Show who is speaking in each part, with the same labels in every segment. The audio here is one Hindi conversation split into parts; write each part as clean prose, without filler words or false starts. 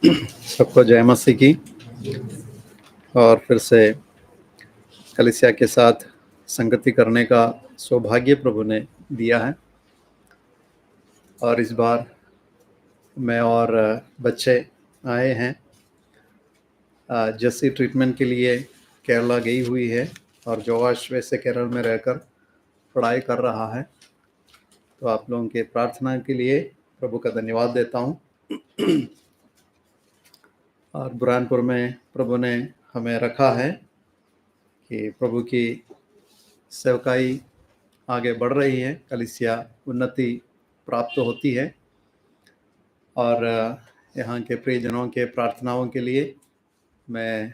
Speaker 1: सबको जय मसीह की। और फिर से कलीसिया के साथ संगति करने का सौभाग्य प्रभु ने दिया है। और इस बार मैं और बच्चे आए हैं। जस्सी ट्रीटमेंट के लिए केरला गई हुई है और जोश वैसे केरल में रहकर पढ़ाई कर रहा है। तो आप लोगों के प्रार्थना के लिए प्रभु का धन्यवाद देता हूँ। और बुरहानपुर में प्रभु ने हमें रखा है कि प्रभु की सेवकाई आगे बढ़ रही है, कलीसिया उन्नति प्राप्त होती है। और यहाँ के प्रियजनों के प्रार्थनाओं के लिए मैं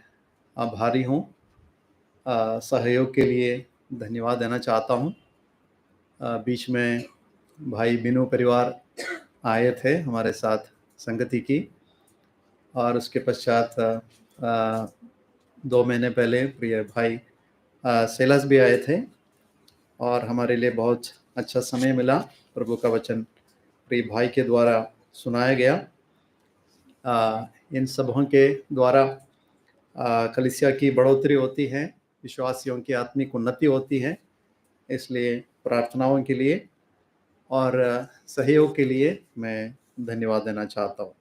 Speaker 1: आभारी हूँ। सहयोग के लिए धन्यवाद देना चाहता हूँ। बीच में भाई बिनू परिवार आए थे हमारे साथ संगति की, और उसके पश्चात 2 महीने पहले प्रिय भाई सेलस भी आए थे और हमारे लिए बहुत अच्छा समय मिला। प्रभु का वचन प्रिय भाई के द्वारा सुनाया गया। इन सबों के द्वारा कलीसिया की बढ़ोतरी होती है, विश्वासियों की आत्मिक उन्नति होती है। इसलिए प्रार्थनाओं के लिए और सहयोग के लिए मैं धन्यवाद देना चाहता हूँ।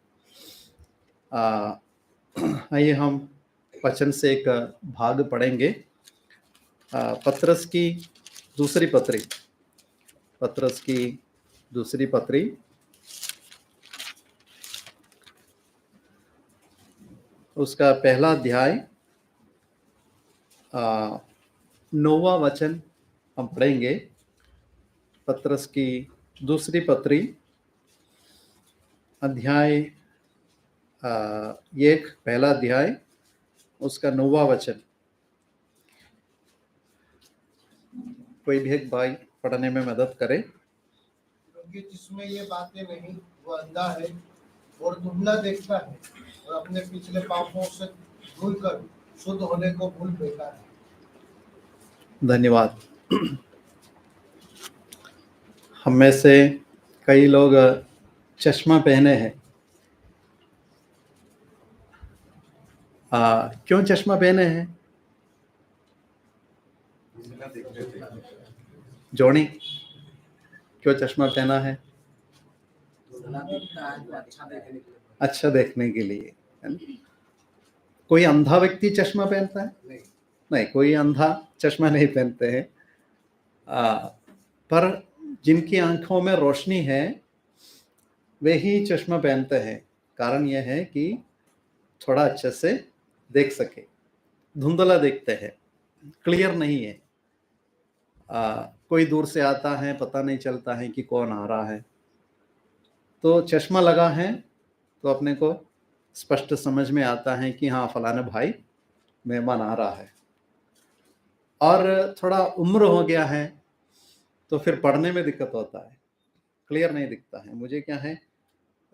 Speaker 1: आइए हम वचन से एक भाग पढ़ेंगे। पत्रस की दूसरी पत्री उसका पहला अध्याय 9वां वचन हम पढ़ेंगे। पत्रस की दूसरी पत्री अध्याय 1 पहला अध्याय उसका 9वां वचन। कोई भी एक भाई पढ़ने में मदद करे।
Speaker 2: क्योंकि जिसमें ये बातें नहीं वो अंधा है और धुंधला देखता है और अपने पिछले पापों से भूलकर शुद्ध होने को भूल बैठा है।
Speaker 1: धन्यवाद। हम में से कई लोग चश्मा पहने हैं। क्यों चश्मा पहने हैं? जोनी, क्यों चश्मा पहना है? अच्छा देखने के लिए, है ना? कोई अंधा व्यक्ति चश्मा पहनता है? नहीं, कोई अंधा चश्मा नहीं पहनते हैं। पर जिनकी आंखों में रोशनी है वे ही चश्मा पहनते हैं। कारण यह है कि थोड़ा अच्छे से देख सके। धुंधला देखते हैं, क्लियर नहीं है। कोई दूर से आता है, पता नहीं चलता है कि कौन आ रहा है। तो चश्मा लगा है तो अपने को स्पष्ट समझ में आता है कि हाँ, फलाना भाई मेहमान आ रहा है। और थोड़ा उम्र हो गया है तो फिर पढ़ने में दिक्कत होता है, क्लियर नहीं दिखता है। मुझे क्या है,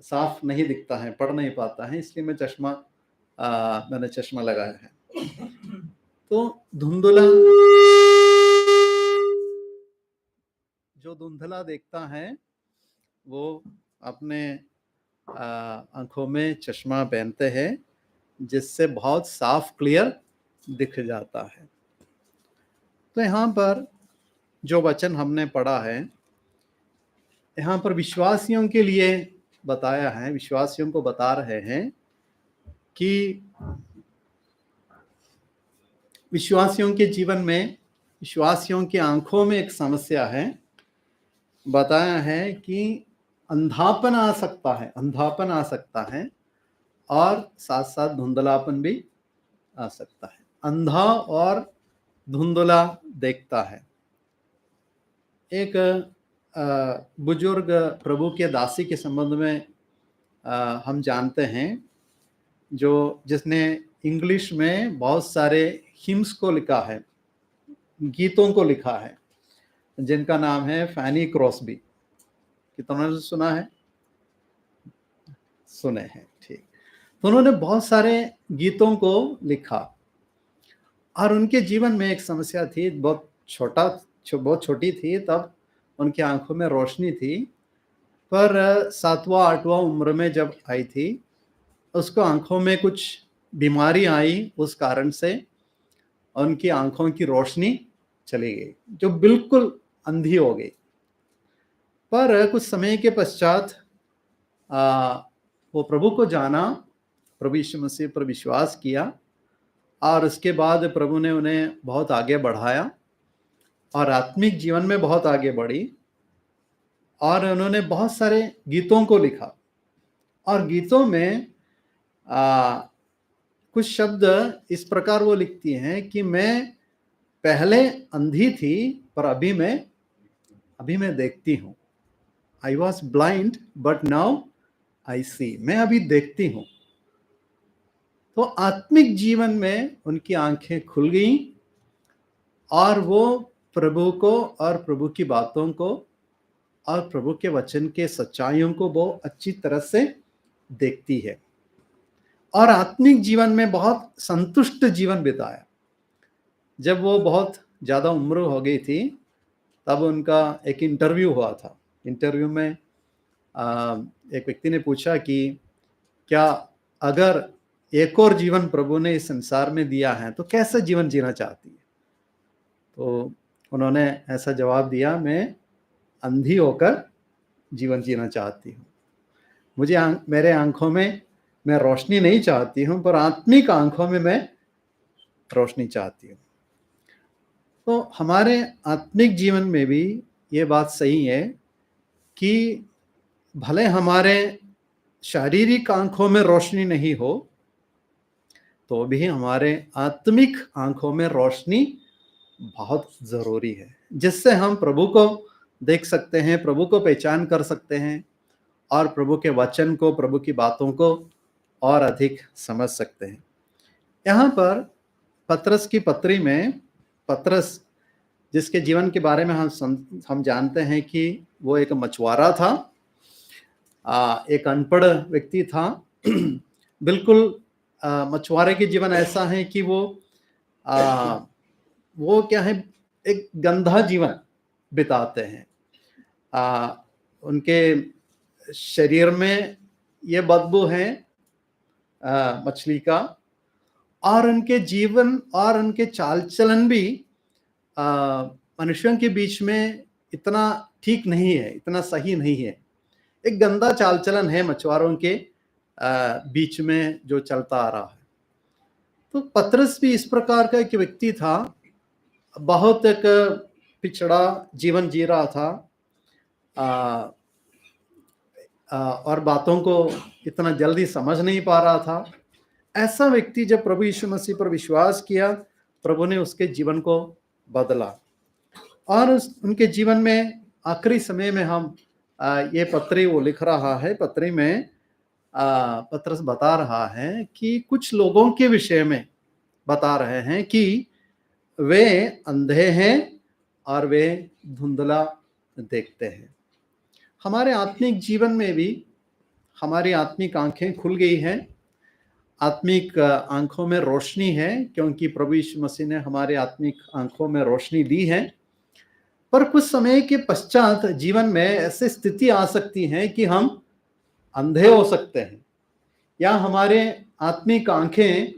Speaker 1: साफ नहीं दिखता है, पढ़ नहीं पाता है, इसलिए मैंने चश्मा लगाया है। तो जो धुंधला देखता है वो अपने आंखों में चश्मा पहनते हैं जिससे बहुत साफ क्लियर दिख जाता है। तो यहाँ पर जो वचन हमने पढ़ा है, यहाँ पर विश्वासियों के लिए बताया है। विश्वासियों को बता रहे हैं कि विश्वासियों के जीवन में, विश्वासियों की आंखों में एक समस्या है। बताया है कि अंधापन आ सकता है और साथ साथ धुंधलापन भी आ सकता है। अंधा और धुंधला देखता है। एक बुजुर्ग प्रभु के दासी के संबंध में हम जानते हैं, जिसने इंग्लिश में बहुत सारे हिम्स को लिखा है, गीतों को लिखा है, जिनका नाम है फैनी क्रॉस्बी। कितनों ने सुना है? सुने हैं, ठीक। तो उन्होंने बहुत सारे गीतों को लिखा और उनके जीवन में एक समस्या थी। बहुत छोटी थी तब उनकी आंखों में रोशनी थी, पर 7वां 8वां उम्र में जब आई थी उसको आंखों में कुछ बीमारी आई, उस कारण से उनकी आंखों की रोशनी चली गई, जो बिल्कुल अंधी हो गई। पर कुछ समय के पश्चात वो प्रभु को जाना, प्रभु यीशु मसीह पर विश्वास किया, और उसके बाद प्रभु ने उन्हें बहुत आगे बढ़ाया और आत्मिक जीवन में बहुत आगे बढ़ी, और उन्होंने बहुत सारे गीतों को लिखा। और गीतों में कुछ शब्द इस प्रकार वो लिखती हैं कि मैं पहले अंधी थी पर अभी मैं देखती हूँ। I was blind but now I see. मैं अभी देखती हूँ। तो आत्मिक जीवन में उनकी आंखें खुल गई और वो प्रभु को और प्रभु की बातों को और प्रभु के वचन के सच्चाइयों को वो अच्छी तरह से देखती है, और आत्मिक जीवन में बहुत संतुष्ट जीवन बिताया। जब वो बहुत ज़्यादा उम्र हो गई थी तब उनका एक इंटरव्यू हुआ था। इंटरव्यू में एक व्यक्ति ने पूछा कि क्या अगर एक और जीवन प्रभु ने इस संसार में दिया है तो कैसा जीवन जीना चाहती है? तो उन्होंने ऐसा जवाब दिया, मैं अंधी होकर जीवन जीना चाहती हूँ। मुझे मेरे आंखों में मैं रोशनी नहीं चाहती हूँ, पर आत्मिक आंखों में मैं रोशनी चाहती हूँ। तो हमारे आत्मिक जीवन में भी ये बात सही है कि भले हमारे शारीरिक आंखों में रोशनी नहीं हो तो भी हमारे आत्मिक आंखों में रोशनी बहुत ज़रूरी है, जिससे हम प्रभु को देख सकते हैं, प्रभु को पहचान कर सकते हैं और प्रभु के वचन को, प्रभु की बातों को और अधिक समझ सकते हैं। यहाँ पर पतरस की पत्री में पतरस, जिसके जीवन के बारे में हम जानते हैं कि वो एक मछुआरा था, एक अनपढ़ व्यक्ति था। बिल्कुल मछुआरे के जीवन ऐसा है कि वो क्या है, एक गंदा जीवन बिताते हैं। उनके शरीर में ये बदबू है मछली का, और उनके जीवन और उनके चाल चलन भी मनुष्यों के बीच में इतना ठीक नहीं है, इतना सही नहीं है। एक गंदा चाल चलन है मछुआरों के बीच में जो चलता आ रहा है। तो पतरस भी इस प्रकार का एक व्यक्ति था, बहुत एक पिछड़ा जीवन जी रहा था, और बातों को इतना जल्दी समझ नहीं पा रहा था। ऐसा व्यक्ति जब प्रभु यीशु मसीह पर विश्वास किया, प्रभु ने उसके जीवन को बदला, और उनके जीवन में आखिरी समय में हम ये पत्री वो लिख रहा है, पत्री में पतरस बता रहा है कि कुछ लोगों के विषय में बता रहे हैं कि वे अंधे हैं और वे धुंधला देखते हैं। हमारे आत्मिक जीवन में भी हमारी आत्मिक आंखें खुल गई हैं, आत्मिक आंखों में रोशनी है, क्योंकि प्रभु यीशु मसीह ने हमारे आत्मिक आंखों में रोशनी दी है। पर कुछ समय के पश्चात जीवन में ऐसी स्थिति आ सकती है कि हम अंधे हो सकते हैं, या हमारे आत्मिक आंखें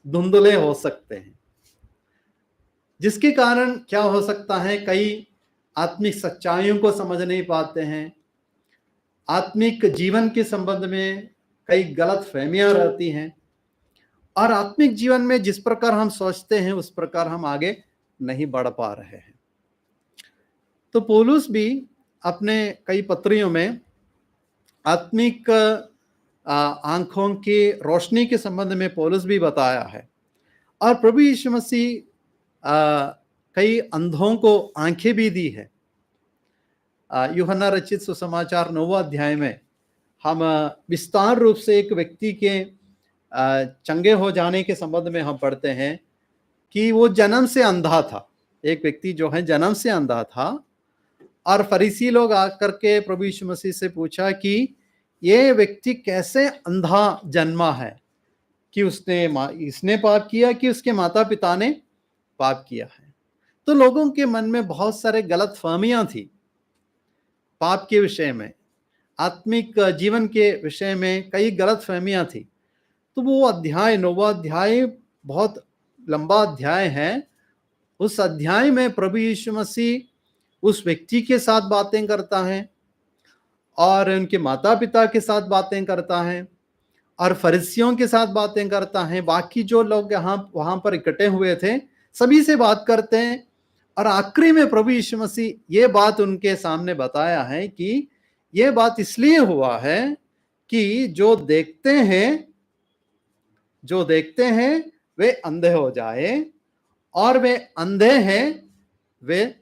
Speaker 1: धुंधले हो सकते हैं, जिसके कारण क्या हो सकता है, कई आत्मिक सच्चाइयों को समझ नहीं पाते हैं, आत्मिक जीवन के संबंध में कई गलत फहमियां रहती हैं, और आत्मिक जीवन में जिस प्रकार हम सोचते हैं उस प्रकार हम आगे नहीं बढ़ पा रहे हैं। तो पौलुस भी अपने कई पत्रियों में आत्मिक आंखों की रोशनी के संबंध में पौलुस भी बताया है, और प्रभु यीशु मसीह कई अंधों को आंखें भी दी है। यूहन्ना रचित सुसमाचार 9वां अध्याय में हम विस्तार रूप से एक व्यक्ति के चंगे हो जाने के संबंध में हम पढ़ते हैं कि वो जन्म से अंधा था। एक व्यक्ति जो है जन्म से अंधा था, और फरीसी लोग आकर के प्रभु यीशु मसीह से पूछा कि ये व्यक्ति कैसे अंधा जन्मा है, कि इसने पाप किया कि उसके माता पिता ने पाप किया है। तो लोगों के मन में बहुत सारे गलत फहमियां थी पाप के विषय में, आत्मिक जीवन के विषय में कई गलत फहमियां थी। तो वो अध्याय 9वां अध्याय बहुत लंबा अध्याय है। उस अध्याय में प्रभु यीशु मसीह उस व्यक्ति के साथ बातें करता है और उनके माता पिता के साथ बातें करता है और फरीसियों के साथ बातें करता है। बाकी जो लोग वहां पर इकट्ठे हुए थे सभी से बात करते हैं और आखिरी में प्रभु यीशु मसीह ये बात उनके सामने बताया है कि ये बात इसलिए हुआ है कि जो देखते हैं वे अंधे हो जाए और वे अंधे हैं वे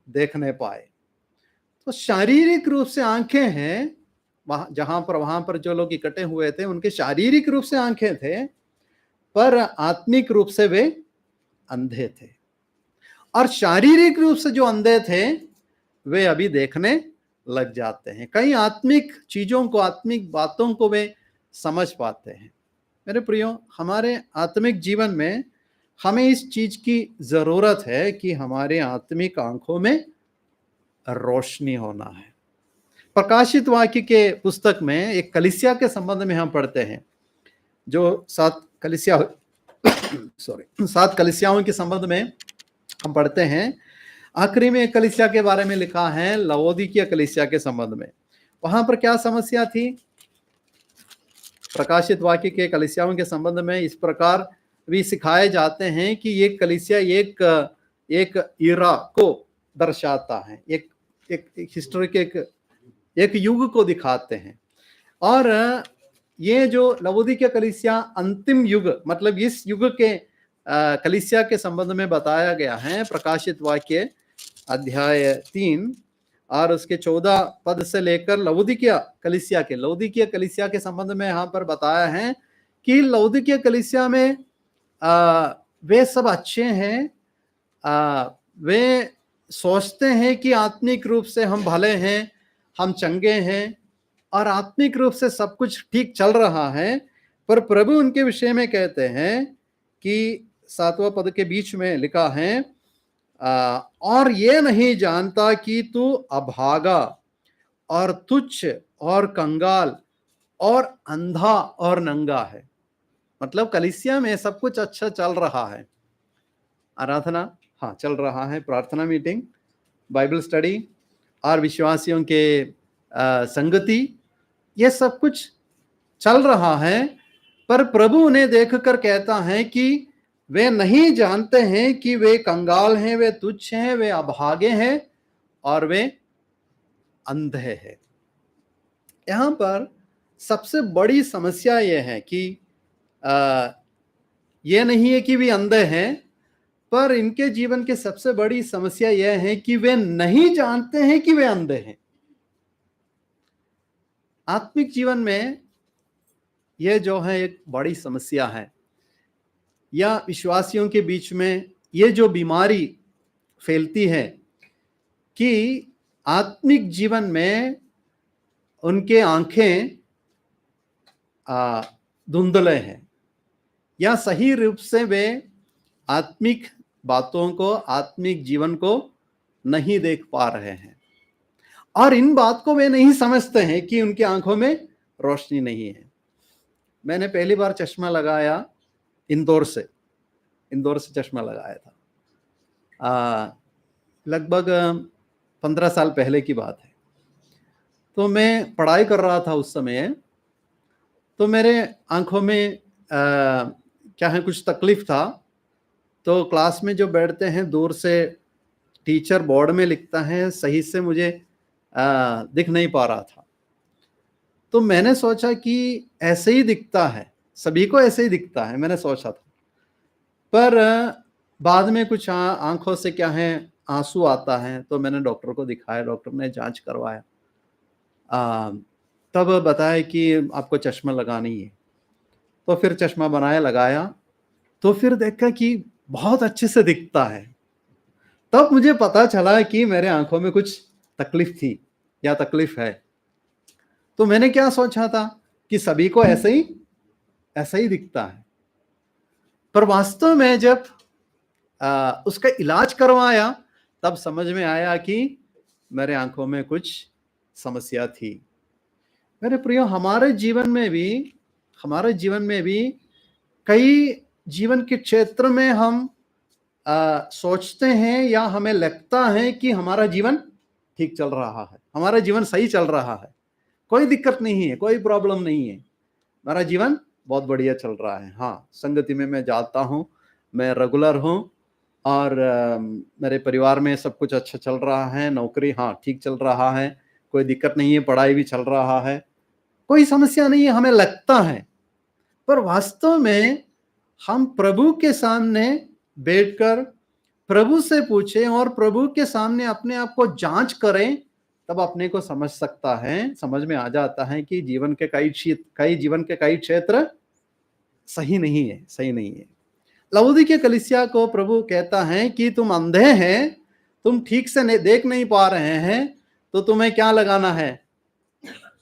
Speaker 1: देखने पाए। तो शारीरिक रूप से आंखें हैं वहां पर जो लोग इकट्ठे हुए थे उनके शारीरिक रूप से आंखें थे, पर आत्मिक रूप से वे अंधे थे। और शारीरिक रूप से जो अंधे थे वे अभी देखने लग जाते हैं, कई आत्मिक चीजों को, आत्मिक बातों को वे समझ पाते हैं। मेरे प्रियो, हमारे आत्मिक जीवन में हमें इस चीज की जरूरत है कि हमारे आत्मिक आंखों में रोशनी होना है। प्रकाशित वाक्य के पुस्तक में एक कलीसिया के संबंध में हम पढ़ते हैं, जो 7 कलीसियाओं के संबंध में हम पढ़ते हैं। आखिरी में एक कलीसिया के बारे में लिखा है, लवोदिकिया कलीसिया के संबंध में। वहां पर क्या समस्या थी? प्रकाशित वाक्य के कलीसियाओं के संबंध में इस प्रकार भी सिखाए जाते हैं कि ये कलीसिया एक इरा को दर्शाता है, एक हिस्ट्री के एक युग को दिखाते हैं। और ये जो लवोदिकिया कलीसिया अंतिम युग, मतलब इस युग के कलीसिया के संबंध में बताया गया है। प्रकाशित वाक्य अध्याय 3 और उसके 14 पद से लेकर लवोदिकिया कलीसिया के संबंध में यहाँ पर बताया है कि लवोदिकिया कलीसिया में वे सब अच्छे हैं, वे सोचते हैं कि आत्मिक रूप से हम भले हैं, हम चंगे हैं और आत्मिक रूप से सब कुछ ठीक चल रहा है। पर प्रभु उनके विषय में कहते हैं कि 7वां पद के बीच में लिखा है, और ये नहीं जानता कि तू अभागा और तुच्छ और कंगाल और अंधा और नंगा है। मतलब कलीसिया में सब कुछ अच्छा चल रहा है, आराधना हाँ चल रहा है, प्रार्थना मीटिंग, बाइबल स्टडी और विश्वासियों के संगति, ये सब कुछ चल रहा है। पर प्रभु उन्हें देखकर कहता है कि वे नहीं जानते हैं कि वे कंगाल हैं, वे तुच्छ हैं, वे अभागे हैं और वे अंधे हैं। यहां पर सबसे बड़ी समस्या यह है कि यह नहीं है कि वे अंधे हैं, पर इनके जीवन की सबसे बड़ी समस्या यह है कि वे नहीं जानते हैं कि वे अंधे हैं। आत्मिक जीवन में यह जो है एक बड़ी समस्या है, या विश्वासियों के बीच में ये जो बीमारी फैलती है कि आत्मिक जीवन में उनके आंखें धुंधले हैं, या सही रूप से वे आत्मिक बातों को, आत्मिक जीवन को नहीं देख पा रहे हैं और इन बात को वे नहीं समझते हैं कि उनकी आंखों में रोशनी नहीं है। मैंने पहली बार चश्मा लगाया इंदौर से चश्मा लगाया था, लगभग 15 साल पहले की बात है। तो मैं पढ़ाई कर रहा था उस समय, तो मेरे आंखों में क्या है कुछ तकलीफ था। तो क्लास में जो बैठते हैं, दूर से टीचर बोर्ड में लिखता है, सही से मुझे दिख नहीं पा रहा था। तो मैंने सोचा कि ऐसे ही दिखता है, सभी को ऐसे ही दिखता है, मैंने सोचा था। पर बाद में कुछ आंखों से क्या है आंसू आता है, तो मैंने डॉक्टर को दिखाया, डॉक्टर ने जांच करवाया, तब बताया कि आपको चश्मा लगानी है। तो फिर चश्मा लगाया, तो फिर देखा कि बहुत अच्छे से दिखता है। तब मुझे पता चला कि मेरे आंखों में कुछ तकलीफ थी या तकलीफ है। तो मैंने क्या सोचा था कि सभी को ऐसे ही दिखता है, पर वास्तव में जब उसका इलाज करवाया तब समझ में आया कि मेरे आंखों में कुछ समस्या थी। मेरे प्रियो, हमारे जीवन में भी हमारे जीवन में भी कई जीवन के क्षेत्र में हम सोचते हैं या हमें लगता है कि हमारा जीवन ठीक चल रहा है, हमारा जीवन सही चल रहा है, कोई दिक्कत नहीं है, कोई प्रॉब्लम नहीं है, हमारा जीवन बहुत बढ़िया चल रहा है। हाँ, संगति में मैं जाता हूँ, मैं रेगुलर हूँ और मेरे परिवार में सब कुछ अच्छा चल रहा है, नौकरी हाँ ठीक चल रहा है, कोई दिक्कत नहीं है, पढ़ाई भी चल रहा है, कोई समस्या नहीं है, हमें लगता है। पर वास्तव में हम प्रभु के सामने बैठकर प्रभु से पूछें और प्रभु के सामने अपने आप को जांच करें, तब अपने को समझ में आ जाता है कि जीवन के कई क्षेत्र सही नहीं है। लवोदिकीय कलीसिया को प्रभु कहता है कि तुम अंधे हैं, तुम ठीक से देख नहीं पा रहे हैं, तो तुम्हें क्या लगाना है?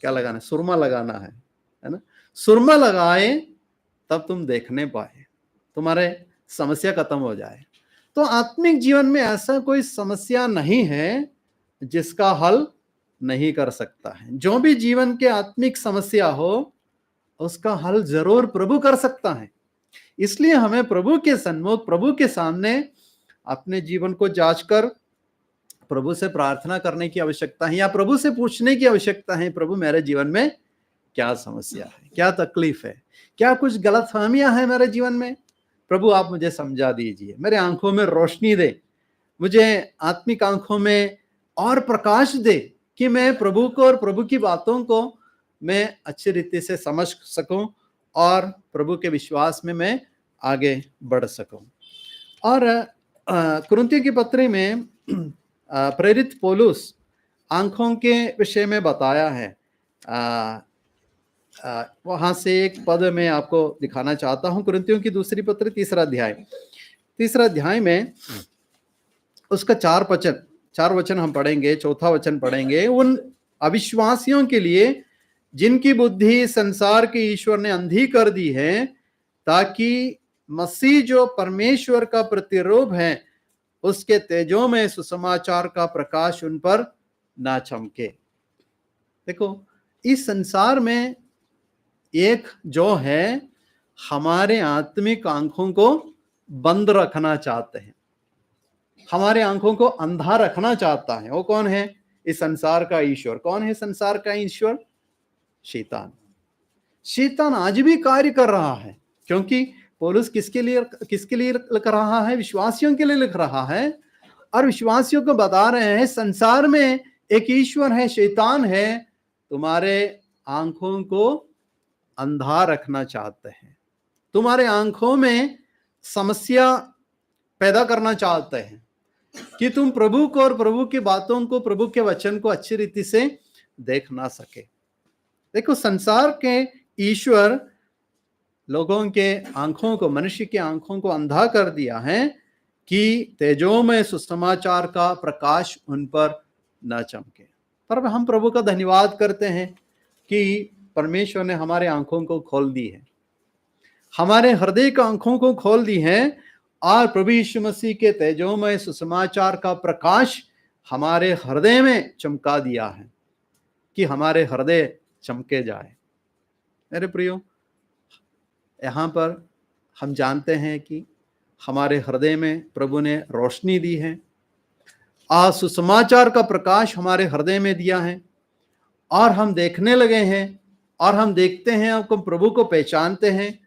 Speaker 1: सुरमा लगाना है ना? सुरमा लगाए तब तुम देखने पाए, तुम्हारे समस्या खत्म हो जाए। तो आत्मिक जीवन में ऐसा कोई समस्या नहीं है जिसका हल नहीं कर सकता है। जो भी जीवन के आत्मिक समस्या हो, उसका हल जरूर प्रभु कर सकता है। इसलिए हमें प्रभु के सन्मुख, प्रभु के सामने अपने जीवन को जांच कर प्रभु से प्रार्थना करने की आवश्यकता है, या प्रभु से पूछने की आवश्यकता है, प्रभु मेरे जीवन में क्या समस्या है, क्या तकलीफ है, क्या कुछ गलतफहमियां हैं मेरे जीवन में? प्रभु आप मुझे समझा दीजिए, मेरे आंखों में रोशनी दे, मुझे आत्मिक आंखों में और प्रकाश दे कि मैं प्रभु को और प्रभु की बातों को मैं अच्छी रीति से समझ सकूं और प्रभु के विश्वास में मैं आगे बढ़ सकूं। और कुरिन्थियों की पत्री में प्रेरित पौलुस आंखों के विषय में बताया है। वहां से एक पद मैं आपको दिखाना चाहता हूं। कुरिन्थियों की दूसरी पत्री तीसरा अध्याय में उसका 4 वचन हम पढ़ेंगे, चौथा वचन पढ़ेंगे। उन अविश्वासियों के लिए जिनकी बुद्धि संसार के ईश्वर ने अंधी कर दी है, ताकि मसीह जो परमेश्वर का प्रतिरूप है उसके तेजों में सुसमाचार का प्रकाश उन पर ना चमके। देखो, इस संसार में एक जो है हमारे आत्मिक आंखों को बंद रखना चाहते हैं, हमारे आंखों को अंधा रखना चाहता है। वो कौन है? इस संसार का ईश्वर। कौन है संसार का ईश्वर? शैतान आज भी कार्य कर रहा है, क्योंकि पौलुस किसके लिए लिख रहा है? विश्वासियों के लिए लिख रहा है, और विश्वासियों को बता रहे हैं संसार में एक ईश्वर है, शैतान है, तुम्हारे आंखों को अंधा रखना चाहते हैं, तुम्हारे आंखों में समस्या पैदा करना चाहते हैं कि तुम प्रभु को और प्रभु की बातों को, प्रभु के वचन को अच्छी रीति से देख ना सके। देखो, संसार के ईश्वर लोगों के आंखों को, मनुष्य की आंखों को अंधा कर दिया है कि तेजों में सुसमाचार का प्रकाश उन पर न चमके। पर हम प्रभु का धन्यवाद करते हैं कि परमेश्वर ने हमारे आंखों को खोल दी है, हमारे हृदय की आंखों को खोल दी है, और प्रभु यीशु मसीह के तेजों में सुसमाचार का प्रकाश हमारे हृदय में चमका दिया है कि हमारे हृदय चमके जाए। मेरे प्रियो, यहाँ पर हम जानते हैं कि हमारे हृदय में प्रभु ने रोशनी दी है, आज सुसमाचार का प्रकाश हमारे हृदय में दिया है, और हम देखने लगे हैं, और हम देखते हैं, हम प्रभु को पहचानते हैं,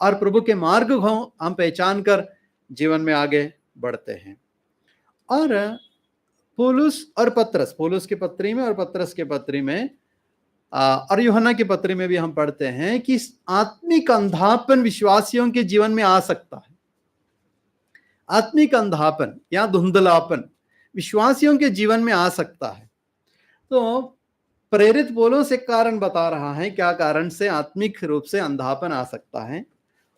Speaker 1: और प्रभु के मार्ग को हम पहचान कर जीवन में आगे बढ़ते हैं। और पौलुस की पत्री में और पत्रस के पत्री में और यूहन्ना की पत्री में भी हम पढ़ते हैं कि आत्मिक अंधापन विश्वासियों के जीवन में आ सकता है। आत्मिक अंधापन या धुंधलापन विश्वासियों के जीवन में आ सकता है। तो प्रेरित पौलुस एक कारण बता रहा है, क्या कारण से आत्मिक रूप से अंधापन आ सकता है,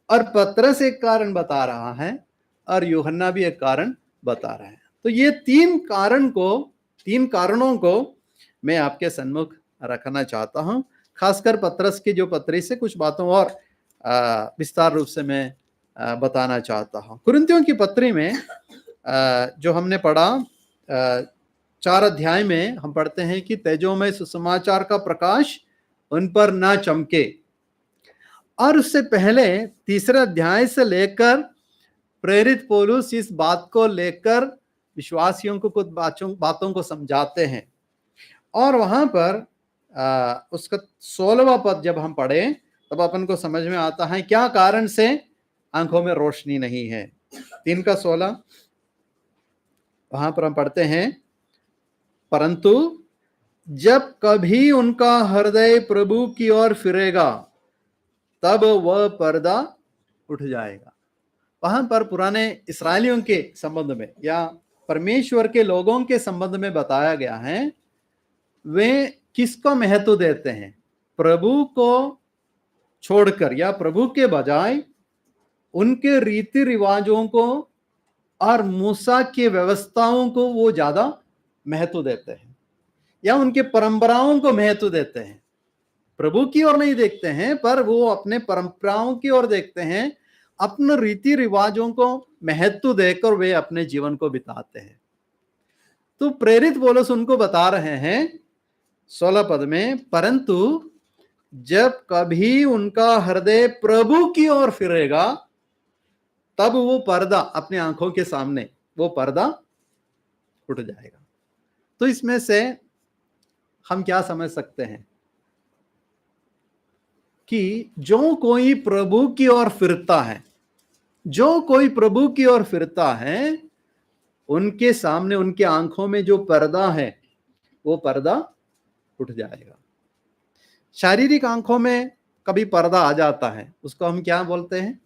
Speaker 1: और पत्रस एक कारण बता रहा है, और यूहन्ना भी एक कारण बता रहा है। तो ये तीन कारणों को मैं आपके सन्मुख रखना चाहता हूं। खासकर पत्रस की जो पत्री से कुछ बातों और विस्तार रूप से मैं बताना चाहता हूं। कुरिन्थियों की पत्री में जो हमने पढ़ा 4 अध्याय में हम पढ़ते हैं कि तेजों में सुसमाचार का प्रकाश उन पर ना चमके। और उससे पहले तीसरे अध्याय से लेकर प्रेरित पौलुस इस बात को लेकर विश्वासियों को कुछ बातों को समझाते हैं। और वहां पर उसका 16वां पद जब हम पढ़े तब अपन को समझ में आता है क्या कारण से आंखों में रोशनी नहीं है। 3:16 वहां पर हम पढ़ते हैं, परंतु जब कभी उनका हृदय प्रभु की ओर फिरेगा तब वह पर्दा उठ जाएगा। वहां पर पुराने इस्राएलियों के संबंध में या परमेश्वर के लोगों के संबंध में बताया गया है, वे किसको महत्व देते हैं? प्रभु को छोड़कर या प्रभु के बजाय उनके रीति रिवाजों को और मूसा के व्यवस्थाओं को वो ज्यादा महत्व देते हैं या उनके परंपराओं को महत्व देते हैं। प्रभु की ओर नहीं देखते हैं, पर वो अपने परंपराओं की ओर देखते हैं, अपने रीति रिवाजों को महत्व देकर वे अपने जीवन को बिताते हैं। तो प्रेरित पौलुस उनको बता रहे हैं 16 पद में, परंतु जब कभी उनका हृदय प्रभु की ओर फिरेगा तब वो पर्दा अपने आंखों के सामने वो पर्दा उठ जाएगा। तो इसमें से हम क्या समझ सकते हैं कि जो कोई प्रभु की ओर फिरता है, जो कोई प्रभु की ओर फिरता है, उनके सामने उनके आंखों में जो पर्दा है वो पर्दा उठ जाएगा। शारीरिक आंखों में कभी पर्दा आ जाता है, उसको हम क्या बोलते हैं?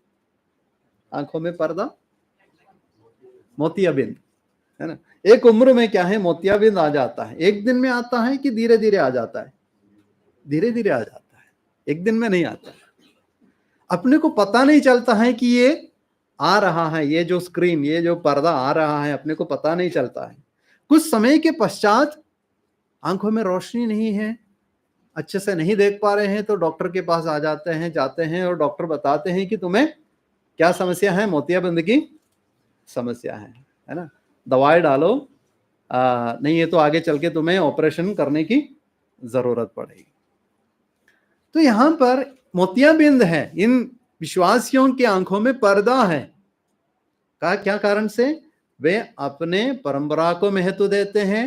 Speaker 1: आंखों में पर्दा, मोतियाबिंद, है ना। एक उम्र में क्या है, मोतियाबिंद आ जाता है। एक दिन में आता है कि धीरे धीरे आ जाता है? धीरे धीरे आ जाता है, एक दिन में नहीं आता है। अपने को पता नहीं चलता है कि ये आ रहा है, ये जो स्क्रीन, ये जो पर्दा आ रहा है, अपने को पता नहीं चलता है। कुछ समय के पश्चात आंखों में रोशनी नहीं है, अच्छे से नहीं देख पा रहे हैं, तो डॉक्टर के पास आ जाते हैं, जाते हैं और डॉक्टर बताते हैं कि तुम्हें क्या समस्या है? मोतियाबिंद की समस्या है ना, दवाई डालो, नहीं है तो आगे चल के तुम्हें ऑपरेशन करने की जरूरत पड़ेगी। तो यहां पर मोतियाबिंद है, इन विश्वासियों की आंखों में पर्दा है। क्या कारण से? वे अपने परंपरा को महत्व देते हैं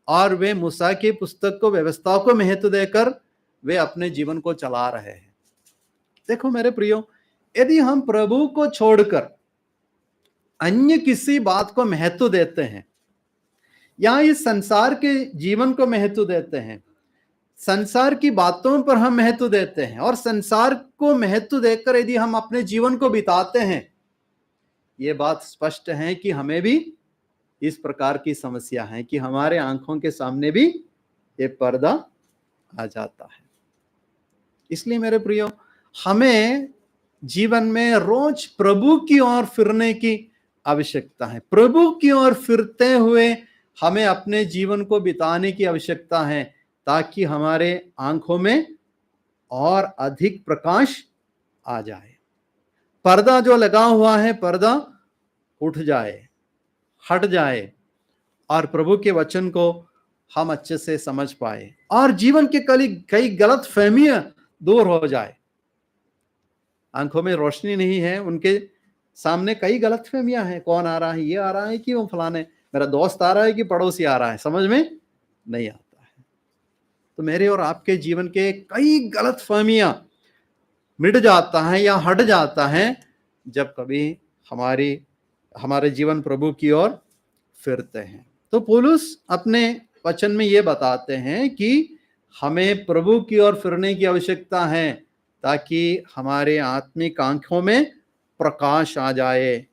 Speaker 1: और वे मूसा की पुस्तक को, व्यवस्था को महत्व देकर वे अपने जीवन को चला रहे हैं। देखो मेरे प्रियो, यदि हम प्रभु को छोड़कर अन्य किसी बात को महत्व देते हैं या इस संसार के जीवन को महत्व देते हैं, संसार की बातों पर हम महत्व देते हैं और संसार को महत्व देकर यदि हम अपने जीवन को बिताते हैं, ये बात स्पष्ट है कि हमें भी इस प्रकार की समस्या है कि हमारे आंखों के सामने भी ये पर्दा आ जाता है। इसलिए मेरे प्रियो, हमें जीवन में रोज प्रभु की ओर फिरने की आवश्यकता है। प्रभु की ओर फिरते हुए हमें अपने जीवन को बिताने की आवश्यकता है, ताकि हमारे आंखों में और अधिक प्रकाश आ जाए। पर्दा जो लगा हुआ है, पर्दा उठ जाए, हट जाए और प्रभु के वचन को हम अच्छे से समझ पाए और जीवन के कई गलत फहमियां दूर हो जाए। आंखों में रोशनी नहीं है, उनके सामने कई गलत फहमियां हैं। कौन आ रहा है? ये आ रहा है कि वो फलाने, मेरा दोस्त आ रहा है कि पड़ोसी आ रहा है, समझ में नहीं आता है। तो मेरे और आपके जीवन के कई गलत फहमियां मिट जाता है या हट जाता है जब कभी हमारे जीवन प्रभु की ओर फिरते हैं। तो पौलुस अपने वचन में ये बताते हैं कि हमें प्रभु की ओर फिरने की आवश्यकता है, ताकि हमारे आत्मिक आंखों में प्रकाश आ जाए।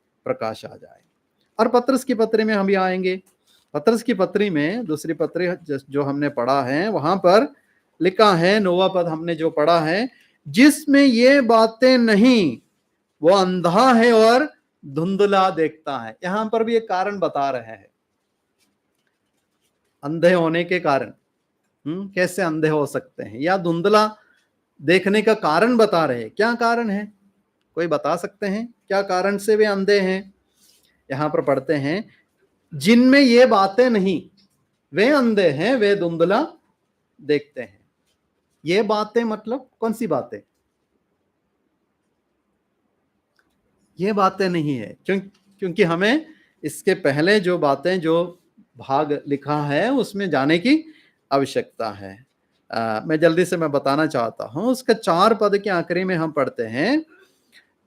Speaker 1: और पत्रस की पत्री में हम भी आएंगे। पत्रस की पत्री में, दूसरी पत्री जो हमने पढ़ा है, वहां पर लिखा है, 9वां पद हमने जो पढ़ा है, जिसमें ये बातें नहीं वो अंधा है और धुंधला देखता है। यहां पर भी एक कारण बता रहे हैं, अंधे होने के कारण। कैसे अंधे हो सकते हैं या धुंधला देखने का कारण बता रहे हैं। क्या कारण है? कोई बता सकते हैं क्या कारण से वे अंधे हैं? यहां पर पढ़ते हैं, जिनमें ये बातें नहीं, वे अंधे हैं, वे धुंधला देखते हैं। ये बातें मतलब कौन सी बातें? ये बातें नहीं है, क्योंकि हमें इसके पहले जो बातें, जो भाग लिखा है उसमें जाने की आवश्यकता है। मैं जल्दी से मैं बताना चाहता हूं। उसका 4 पद के आखिरी में हम पढ़ते हैं,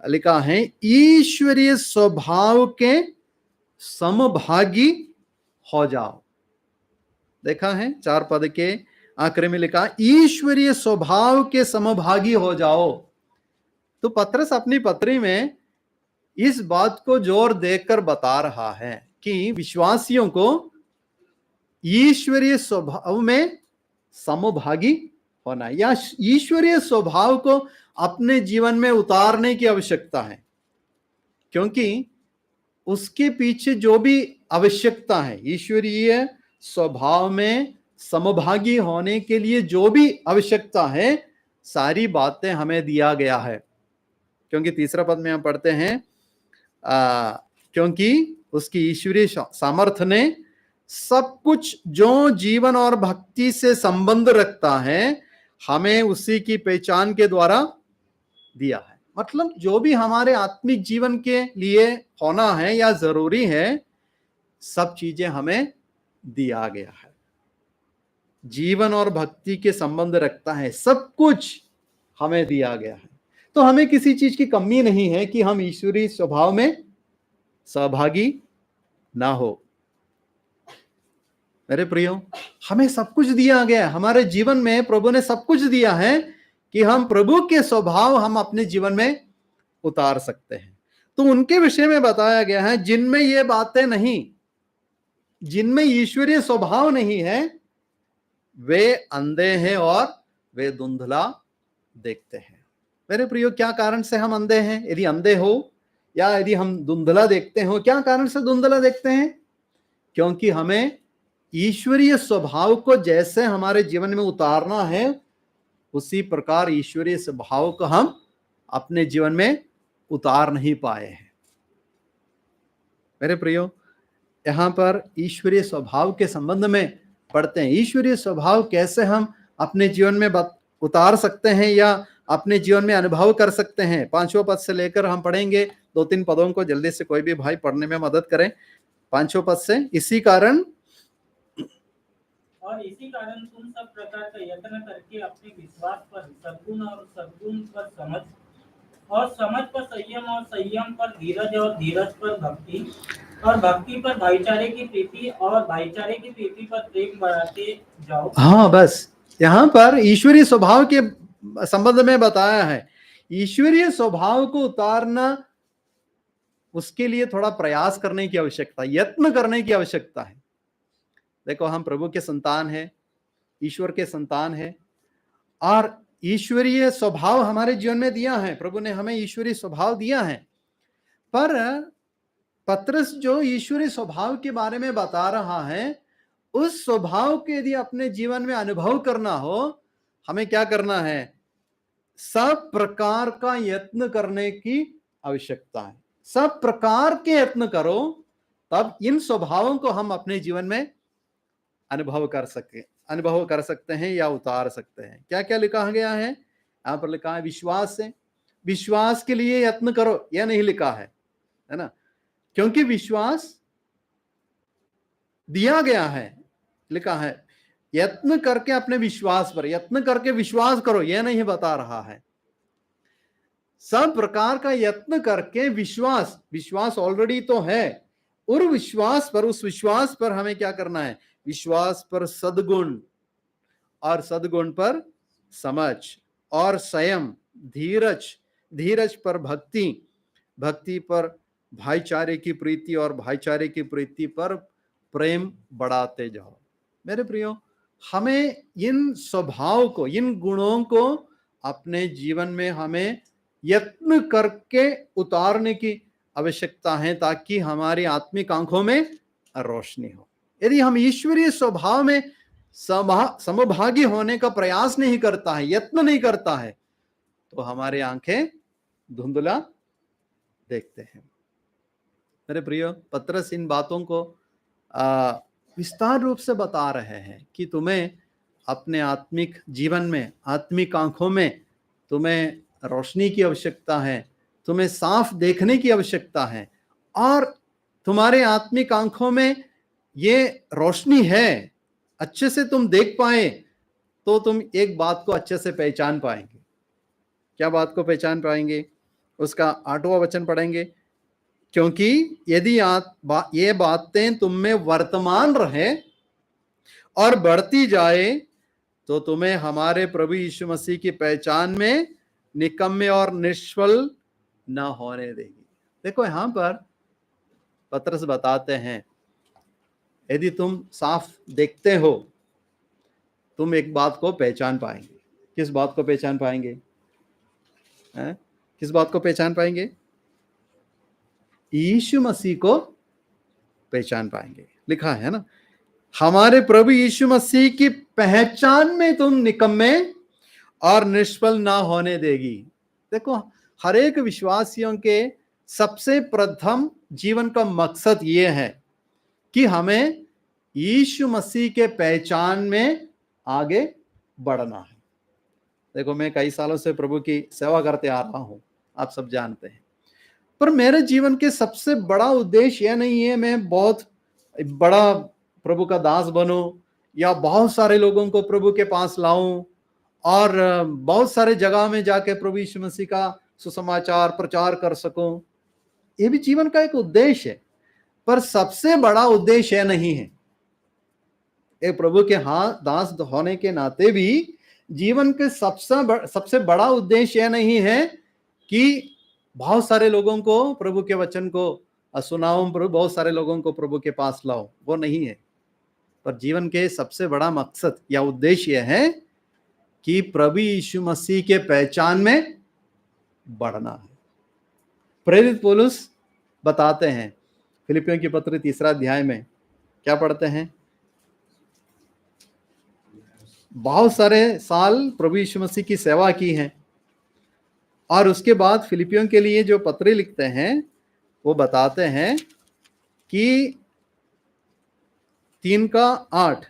Speaker 1: लिखा है ईश्वरीय स्वभाव के समभागी हो जाओ। देखा है 4 पद के आखिरी में लिखा ईश्वरीय स्वभाव के समभागी हो जाओ। तो पत्रस अपनी पत्री में इस बात को जोर देकर बता रहा है कि विश्वासियों को ईश्वरीय स्वभाव में समभागी होना, या ईश्वरीय स्वभाव को अपने जीवन में उतारने की आवश्यकता है। क्योंकि उसके पीछे जो भी आवश्यकता है, ईश्वरीय स्वभाव में समभागी होने के लिए जो भी आवश्यकता है, सारी बातें हमें दिया गया है। क्योंकि तीसरा पद में हम पढ़ते हैं क्योंकि उसकी ईश्वरीय सामर्थ्य ने सब कुछ जो जीवन और भक्ति से संबंध रखता है, हमें उसी की पहचान के द्वारा दिया है। मतलब जो भी हमारे आत्मिक जीवन के लिए होना है या जरूरी है, सब चीजें हमें दिया गया है। जीवन और भक्ति के संबंध रखता है, सब कुछ हमें दिया गया है। तो हमें किसी चीज की कमी नहीं है कि हम ईश्वरीय स्वभाव में सहभागी ना हो। मेरे प्रियो, हमें सब कुछ दिया गया है। हमारे जीवन में प्रभु ने सब कुछ दिया है कि हम प्रभु के स्वभाव हम अपने जीवन में उतार सकते हैं। तो उनके विषय में बताया गया है जिनमें ये बातें नहीं, जिनमें ईश्वरीय स्वभाव नहीं है, वे अंधे हैं और वे धुंधला देखते हैं। मेरे प्रियो, क्या कारण से हम अंधे हैं? यदि अंधे हो या यदि हम धुंधला देखते हो, क्या कारण से धुंधला देखते हैं? क्योंकि हमें ईश्वरीय स्वभाव को जैसे हमारे जीवन में उतारना है, उसी प्रकार ईश्वरीय स्वभाव को हम अपने जीवन में उतार नहीं पाए हैं। मेरे प्रियो, यहां पर ईश्वरीय स्वभाव के संबंध में पढ़ते हैं। ईश्वरीय स्वभाव कैसे हम अपने जीवन में उतार सकते हैं या अपने जीवन में अनुभव कर सकते हैं। 5वें पद से लेकर हम पढ़ेंगे। 2-3 पदों को जल्दी से कोई भी भाई पढ़ने में मदद करें। 5वें पद से, इसी कारण
Speaker 3: तुम सब प्रकार का यत्न करके अपने विश्वास पर सद्गुण और सद्गुण पर समझ और समझ पर संयम और संयम पर धीरज और धीरज पर भक्ति और भक्ति पर भाईचारे की प्रीति और भाईचारे की प्रीति पर प्रेम बढ़ाते जाओ।
Speaker 1: हाँ, बस यहाँ पर ईश्वरीय स्वभाव के संबंध में बताया है। ईश्वरीय स्वभाव को उतारना, उसके लिए थोड़ा प्रयास करने की आवश्यकता, यत्न करने की आवश्यकता है। देखो, हम प्रभु के संतान हैं, ईश्वर के संतान हैं, और ईश्वरीय स्वभाव हमारे जीवन में दिया है। प्रभु ने हमें ईश्वरीय स्वभाव दिया है। पर पत्रस जो ईश्वरीय स्वभाव के बारे में बता रहा है, उस स्वभाव के यदि अपने जीवन में अनुभव करना हो, हमें क्या करना है? सब प्रकार का यत्न करने की आवश्यकता है। सब प्रकार के यत्न करो, तब इन स्वभावों को हम अपने जीवन में अनुभव कर सकते हैं या उतार सकते हैं। क्या क्या लिखा गया है यहां पर? लिखा है विश्वास से, विश्वास के लिए यत्न करो, यह नहीं लिखा है ना? क्योंकि विश्वास दिया गया है, लिखा है यत्न करके अपने विश्वास पर, यत्न करके विश्वास करो, यह नहीं बता रहा है। सब प्रकार का यत्न करके विश्वास ऑलरेडी तो है, और विश्वास पर, उस विश्वास पर हमें क्या करना है? विश्वास पर सद्गुण, और सद्गुण पर समझ, और संयम, धीरज पर भक्ति, भक्ति पर भाईचारे की प्रीति, और भाईचारे की प्रीति पर प्रेम बढ़ाते जाओ। मेरे प्रियो, हमें इन स्वभाव को, इन गुणों को अपने जीवन में हमें यत्न करके उतारने की आवश्यकता है, ताकि हमारी आत्मिक आंखों में रोशनी हो। यदि हम ईश्वरीय स्वभाव में समभागी होने का प्रयास नहीं करता है, यत्न नहीं करता है, तो हमारी आंखें धुंधला देखते हैं। मेरे प्रियो, पत्रस इन बातों को विस्तार रूप से बता रहे हैं कि तुम्हें अपने आत्मिक जीवन में, आत्मिक आंखों में तुम्हें रोशनी की आवश्यकता है, तुम्हें साफ देखने की आवश्यकता है, और तुम्हारे आत्मिक आंखों में ये रोशनी है, अच्छे से तुम देख पाए तो तुम एक बात को अच्छे से पहचान पाएंगे। क्या बात को पहचान पाएंगे? उसका 8वां वचन पढ़ेंगे। क्योंकि यदि ये बातें तुम में वर्तमान रहे और बढ़ती जाए तो तुम्हें हमारे प्रभु यीशु मसीह की पहचान में निकम्मे और निष्फल न होने देगी। देखो यहां पर पतरस बताते हैं, यदि तुम साफ देखते हो तुम एक बात को पहचान पाएंगे। किस बात को पहचान पाएंगे? किस बात को पहचान पाएंगे? यीशु मसीह को पहचान पाएंगे। लिखा है ना, हमारे प्रभु यीशु मसीह की पहचान में तुम निकम्मे और निष्फल ना होने देगी। देखो, हर एक विश्वासियों के सबसे प्रथम जीवन का मकसद यह है कि हमें यीशु मसीह के पहचान में आगे बढ़ना है। देखो, मैं कई सालों से प्रभु की सेवा करते आ रहा हूं, आप सब जानते हैं, पर मेरे जीवन के सबसे बड़ा उद्देश्य यह नहीं है मैं बहुत बड़ा प्रभु का दास बनूं या बहुत सारे लोगों को प्रभु के पास लाऊं और बहुत सारे जगह में जाके प्रभु यीशु मसीह का सुसमाचार प्रचार कर सकूं। यह भी जीवन का एक उद्देश्य है, पर सबसे बड़ा उद्देश्य यह नहीं है। एक प्रभु के दास होने के नाते भी जीवन के सबसे बड़ा उद्देश्य यह नहीं है कि बहुत सारे लोगों को प्रभु के वचन को सुनाऊं, बहुत सारे लोगों को प्रभु के पास लाऊं, वो नहीं है। पर जीवन के सबसे बड़ा मकसद या उद्देश्य यह है कि प्रभु यीशु मसीह के पहचान में बढ़ना है। प्रेरित पौलुस बताते हैं, फिलिपियों की पत्र 3 अध्याय में क्या पढ़ते हैं? बहुत सारे साल प्रभु यीशु मसीह की सेवा की है और उसके बाद फिलिपियों के लिए जो पत्र लिखते हैं वो बताते हैं कि 3:8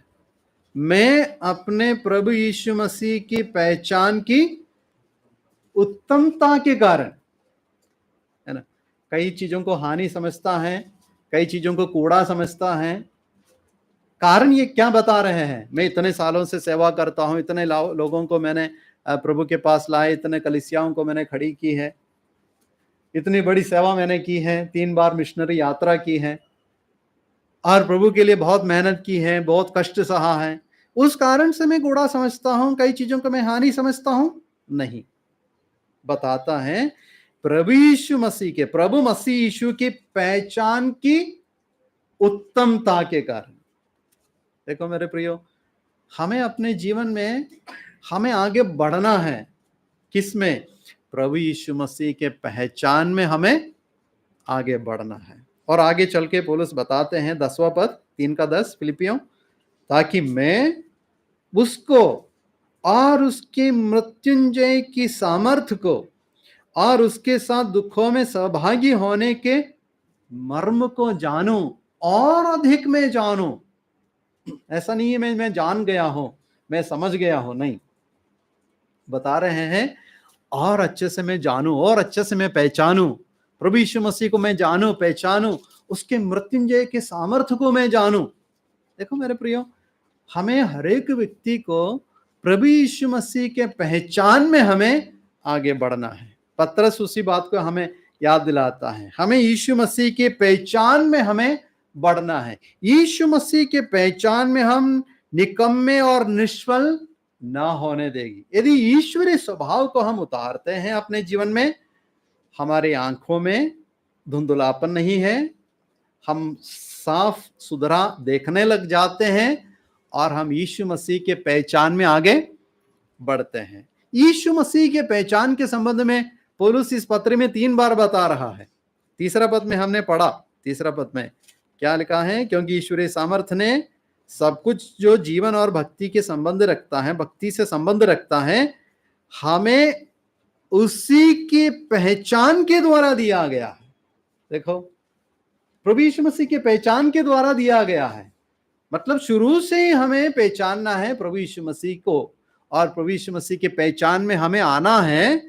Speaker 1: मैं अपने प्रभु यीशु मसीह की पहचान की उत्तमता के कारण, है ना, कई चीजों को हानि समझता है, कई चीजों को कूड़ा समझता है। कारण ये क्या बता रहे हैं? मैं इतने सालों से सेवा करता हूं, इतने लोगों को मैंने प्रभु के पास लाए, इतने कलीसियाओं को मैंने खड़ी की है, इतनी बड़ी सेवा मैंने की है, 3 बार मिशनरी यात्रा की है और प्रभु के लिए बहुत मेहनत की है, बहुत कष्ट सहा है। उस कारण से मैं कूड़ा समझता हूं, कई चीजों को मैं हानि समझता हूं? नहीं। बताता है प्रभु मसीह यीशु की पहचान की उत्तमता के कारण। देखो मेरे प्रियो, हमें अपने जीवन में हमें आगे बढ़ना है। किसमें? प्रभु यीशु मसीह के पहचान में हमें आगे बढ़ना है। और आगे चल के पौलुस बताते हैं 10वां पद 3:10 फिलिपियों, ताकि मैं उसको और उसके मृत्युंजय की सामर्थ्य को और उसके साथ दुखों में सहभागी होने के मर्म को जानूं और अधिक में जानूं। ऐसा नहीं है मैं जान गया हूं, मैं समझ गया हूं, नहीं। बता रहे हैं और अच्छे से मैं जानूं और अच्छे से मैं पहचानूं, प्रभु यीशु मसीह को मैं जानूं, पहचानूं, उसके मृत्युंजय के सामर्थ्य को मैं जानूं। देखो मेरे प्रियो, हमें हर एक व्यक्ति को प्रभु यीशु मसीह के पहचान में हमें आगे बढ़ना है। पतरस उसी बात को हमें याद दिलाता है, हमें यीशु मसीह के पहचान में हमें बढ़ना है। यीशु मसीह के पहचान में हम निकम्मे और निष्फल ना होने देगी। यदि ईश्वरीय स्वभाव को हम उतारते हैं अपने जीवन में, हमारी आंखों में धुंधलापन नहीं है, हम साफ सुथरा देखने लग जाते हैं और हम यीशु मसीह के पहचान में आगे बढ़ते हैं। यीशु मसीह के पहचान के संबंध में पौलुस इस पत्र में 3 बार बता रहा है। 3 पद में हमने पढ़ा, 3 पद में क्या लिखा है? क्योंकि ईश्वरीय सामर्थ्य ने सब कुछ जो जीवन और भक्ति के संबंध रखता है, भक्ति से संबंध रखता है, हमें उसी की पहचान के द्वारा दिया गया है। देखो, प्रभु यीशु मसीह के पहचान के द्वारा दिया गया है। मतलब शुरू से ही हमें पहचानना है प्रभु यीशु मसीह को और प्रभु यीशु मसीह के पहचान में हमें आना है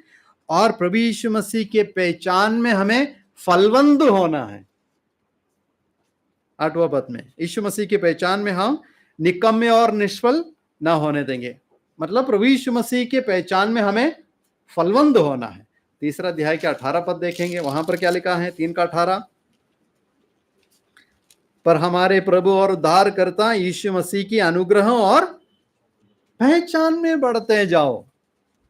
Speaker 1: और प्रभु यीशु मसीह के पहचान में हमें फलवंत होना है। 8वां पद में यीशु मसीह की पहचान में हम निकम्मे और निष्फल ना होने देंगे। मतलब प्रभु यीशु मसीह के पहचान में हमें फलवंत होना है। 3 अध्याय के 18 पद देखेंगे, वहां पर क्या लिखा है? 3:18, पर हमारे प्रभु और उद्धारकर्ता यीशु मसीह की अनुग्रह और पहचान में बढ़ते जाओ।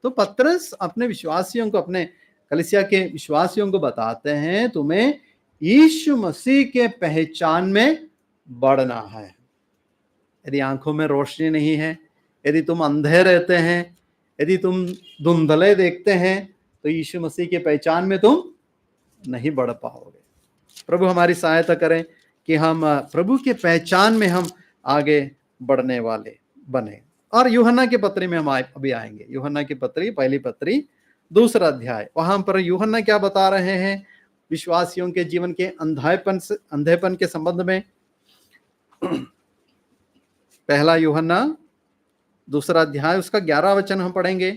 Speaker 1: तो पतरस अपने विश्वासियों को, अपने कलीसिया के विश्वासियों को बताते हैं, तुम्हें यीशु मसीह के पहचान में बढ़ना है। यदि आंखों में रोशनी नहीं है, यदि तुम अंधे रहते हैं, यदि तुम धुंधले देखते हैं, तो यीशु मसीह के पहचान में तुम नहीं बढ़ पाओगे। प्रभु हमारी सहायता करें कि हम प्रभु के पहचान में हम आगे बढ़ने वाले बने। और यूहन्ना की पत्री में हम अभी आएंगे। यूहन्ना की पत्री, पहली पत्री 2 अध्याय, वहां पर यूहन्ना क्या बता रहे हैं विश्वासियों के जीवन के अंधेपन के संबंध में। पहला यूहन्ना 2 अध्याय उसका 11 वचन हम पढ़ेंगे।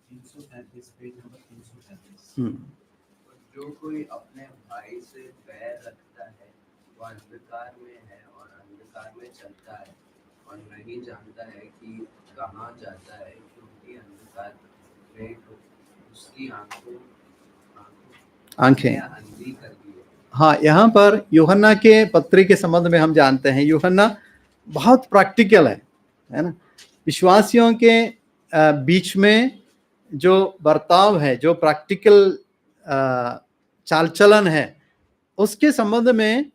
Speaker 4: 333 पेज नंबर 333।
Speaker 5: जो कोई अपने भाई से बैर रखता है वह अंधकार में है और अंधकार में चलता है और नहीं जानता है कि कहाँ जाता है, क्योंकि अंधकार में उसकी आंखें अंधी कर दी है।
Speaker 1: हाँ, यहाँ पर यूहन्ना के पत्री के संबंध में हम जानते हैं यूहन्ना बहुत प्रैक्टिकल है ना। विश्वासियों के बीच में जो बर्ताव है, जो प्रैक्टिकल चाल चलन है, उसके संबंध में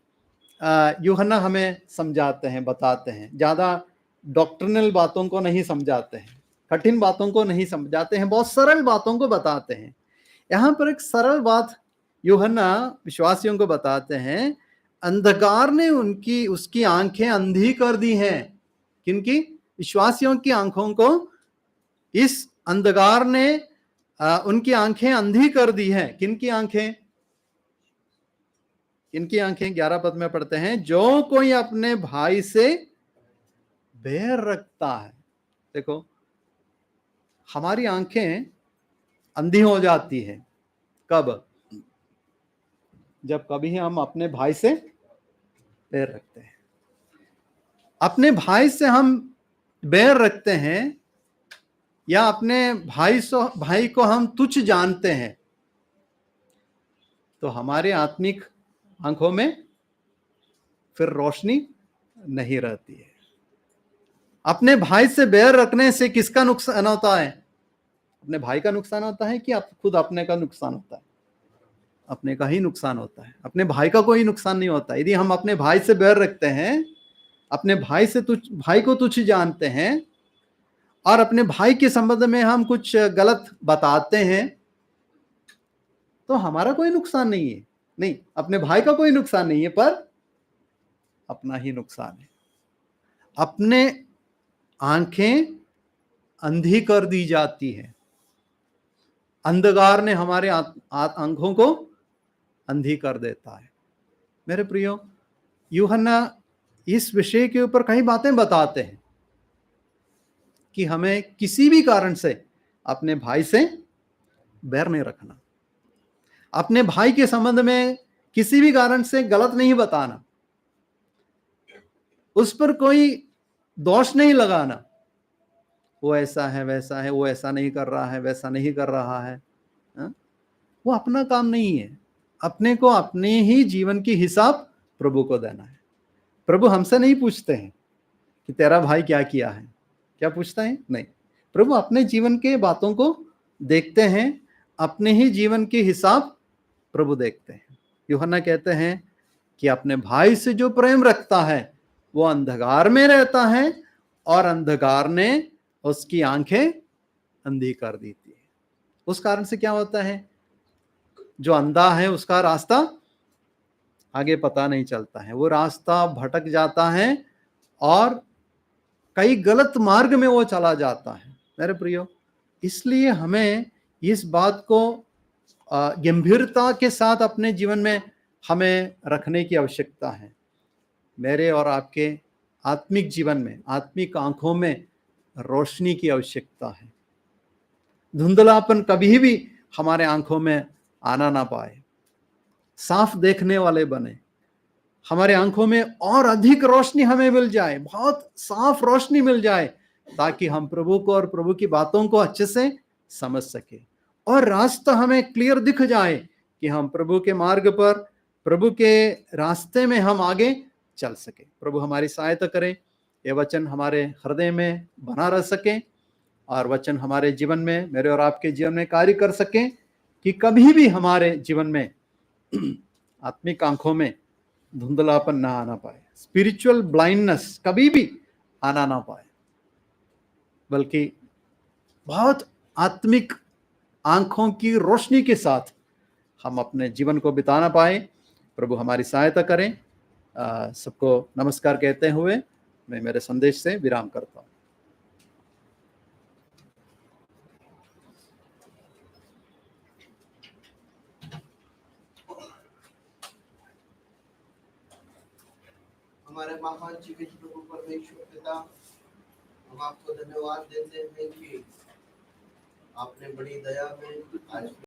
Speaker 1: यूहन्ना हमें समझाते हैं, बताते हैं। ज़्यादा डॉक्ट्रिनल बातों को नहीं समझाते हैं, कठिन बातों को नहीं समझाते हैं, बहुत सरल बातों को बताते हैं। यहाँ पर एक सरल बात यूहन्ना विश्वासियों को बताते हैं, अंधकार ने उसकी आंखें अंधी कर दी हैं। किनकी? विश्वासियों की आंखों को इस अंधकार ने उनकी आंखें अंधी कर दी है। किनकी आंखें? इनकी आंखें 11 पद में पढ़ते हैं, जो कोई अपने भाई से बैर रखता है। देखो, हमारी आंखें अंधी हो जाती है कब? जब कभी हम अपने भाई से बैर रखते हैं। अपने भाई से हम बैर रखते हैं या अपने भाई को हम तुच्छ जानते हैं, तो हमारे आत्मिक आंखों में फिर रोशनी नहीं रहती है। अपने भाई से बैर रखने से किसका नुकसान होता है? अपने भाई का नुकसान होता है कि खुद अपने का नुकसान होता है? अपने का ही नुकसान होता है, अपने भाई का कोई नुकसान नहीं होता। यदि हम अपने भाई से बैर रखते हैं, अपने भाई को तुच्छ जानते हैं और अपने भाई के संबंध में हम कुछ गलत बताते हैं, तो हमारा कोई नुकसान नहीं है। नहीं, अपने भाई का कोई नुकसान नहीं है, पर अपना ही नुकसान है। अपने आंखें अंधी कर दी जाती है। अंधकार ने हमारे आंखों को अंधी कर देता है। मेरे प्रियो, यूहन्ना इस विषय के ऊपर कई बातें बताते हैं कि हमें किसी भी कारण से अपने भाई से बैर नहीं रखना, अपने भाई के संबंध में किसी भी कारण से गलत नहीं बताना, उस पर कोई दोष नहीं लगाना। वो ऐसा है, वैसा है, वो ऐसा नहीं कर रहा है, वैसा नहीं कर रहा है। वो अपना काम नहीं है। अपने को अपने ही जीवन की हिसाब प्रभु को देना है। प्रभु हमसे नहीं पूछते हैं कि तेरा भाई क्या किया है, क्या पूछता है? नहीं, प्रभु अपने जीवन के बातों को देखते हैं, अपने ही जीवन की हिसाब प्रभु देखते हैं। यूहन्ना कहते हैं कि अपने भाई से जो प्रेम रखता है वो अंधकार में रहता है और अंधकार ने उसकी आंखें अंधी कर दी थी। उस कारण से क्या होता है? जो अंधा है उसका रास्ता आगे पता नहीं चलता है, वो रास्ता भटक जाता है और कई गलत मार्ग में वो चला जाता है। मेरे प्रियो, इसलिए हमें इस बात को गंभीरता के साथ अपने जीवन में हमें रखने की आवश्यकता है। मेरे और आपके आत्मिक जीवन में, आत्मिक आंखों में रोशनी की आवश्यकता है। धुंधलापन कभी भी हमारे आंखों में आना ना पाए, साफ देखने वाले बने, हमारे आंखों में और अधिक रोशनी हमें मिल जाए, बहुत साफ रोशनी मिल जाए, ताकि हम प्रभु को और प्रभु की बातों को अच्छे से समझ सके और रास्ता हमें क्लियर दिख जाए कि हम प्रभु के मार्ग पर, प्रभु के रास्ते में हम आगे चल सके। प्रभु हमारी सहायता करें, ये वचन हमारे हृदय में बना रह सके और वचन हमारे जीवन में, मेरे और आपके जीवन में कार्य कर सके कि कभी भी हमारे जीवन में आत्मिक आंखों में धुंधलापन ना आना पाए, स्पिरिचुअल ब्लाइंडनेस कभी भी आना ना पाए, बल्कि बहुत आत्मिक आंखों की रोशनी के साथ हम अपने जीवन को बिताना पाए। प्रभु हमारी सहायता करें। सबको नमस्कार कहते हुए मैं मेरे संदेश से विराम करता हूँ।
Speaker 2: हमारे महान जीवित प्रभु परमेश्वर पिता, हम आपको धन्यवाद देते हैं कि आपने बड़ी दया में आज